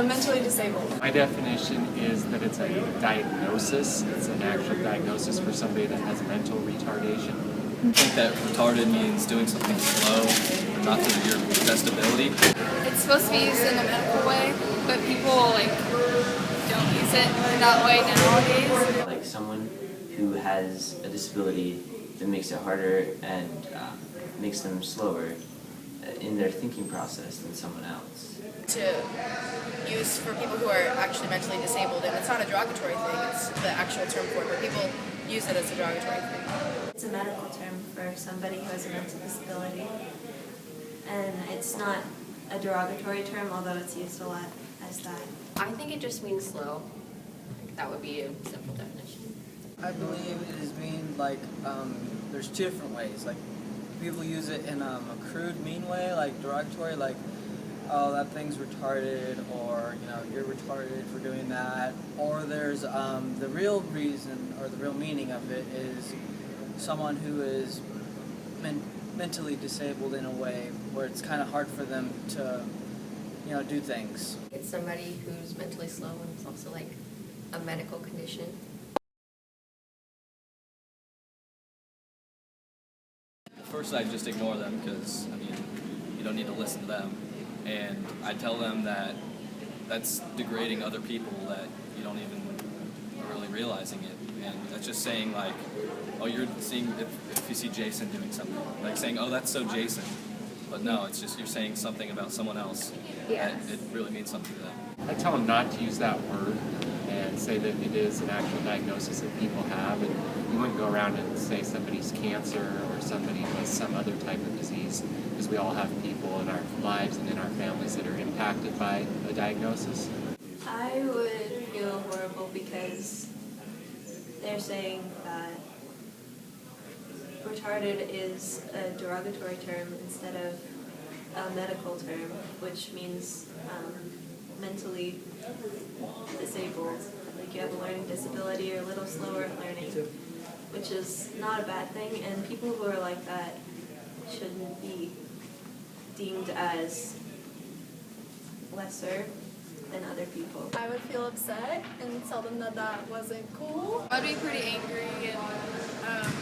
Mentally disabled. My definition is that it's a diagnosis. It's an actual diagnosis for somebody that has mental retardation. I think that retarded means doing something slow, not to your best ability. It's supposed to be used in a medical way, but people don't use it in that way nowadays. Like someone who has a disability that makes it harder and makes them slower in their thinking process than someone else. To use for people who are actually mentally disabled, and it's not a derogatory thing, it's the actual term for it, but people use it as a derogatory thing. It's a medical term for somebody who has a mental disability, and it's not a derogatory term, although it's used a lot as that. I think it just means slow. That would be a simple definition. I believe it is mean like there's two different ways. Like people use it in a crude, mean way, like derogatory, like oh that thing's retarded, or you know you're retarded for doing that. Or there's the real reason or the real meaning of it is someone who is mentally disabled in a way where it's kind of hard for them to do things. It's somebody who's mentally slow and it's also like a medical condition. First, I just ignore them because, I mean, you don't need to listen to them. And I tell them that that's degrading other people, that you don't even are really realizing it. And that's just saying like, oh, you're seeing, if you see Jason doing something, like saying, oh, that's so Jason. But no, it's just you're saying something about someone else. Yes. That it really means something to them. I tell them not to use that word and say that it is an actual diagnosis that people have, and you wouldn't go around and say somebody's cancer or somebody has some other type of disease, because we all have people in our lives and in our families that are impacted by a diagnosis. I would feel horrible because they're saying that retarded is a derogatory term instead of a medical term, which means mentally disabled. Like you have a learning disability or a little slower at learning, which is not a bad thing, and people who are like that shouldn't be deemed as lesser than other people. I would feel upset and tell them that that wasn't cool. I'd be pretty angry and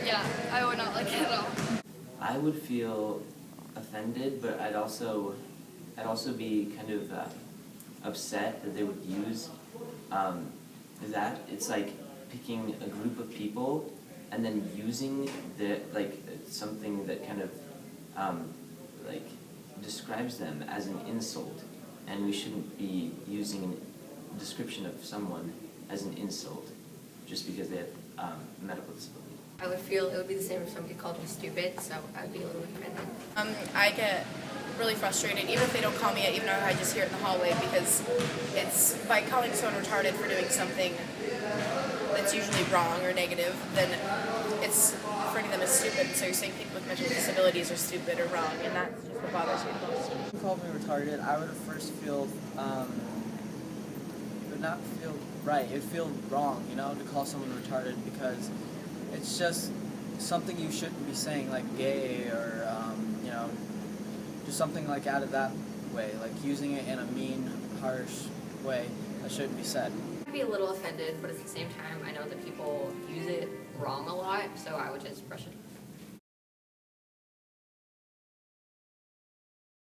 yeah, I would not like it at all. I would feel offended, but I'd also be kind of upset that they would use that. It's like picking a group of people and then using something that kind of like describes them as an insult, and we shouldn't be using a description of someone as an insult just because they have a medical disability. I would feel it would be the same if somebody called me stupid, so I'd be a little offended. I get really frustrated, even if they don't call me it, even though I just hear it in the hallway, because it's by calling someone retarded for doing something that's usually wrong or negative, then it's referring to them as stupid. So you're saying people with mental disabilities are stupid or wrong, and that's just what bothers me the most. If you called me retarded, I would at first feel, it would not feel right. It would feel wrong, to call someone retarded, because it's just something you shouldn't be saying, like gay or, just something like out of that way, like using it in a mean, harsh way that shouldn't be said. I'd be a little offended, but at the same time, I know that people use it wrong a lot, so I would just brush it off.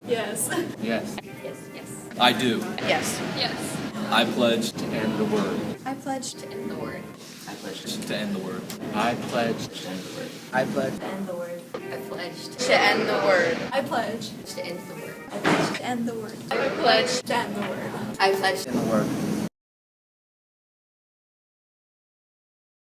Yes. Yes. Yes, yes. I do. Yes. Yes. I pledge To end the word. I pledge To end the word. I pledge to end the word. I pledge to end the word. I pledge To end the word. I pledge To end the word. I pledge to end the word. to end the word. I pledge To end the word. I pledge in the word.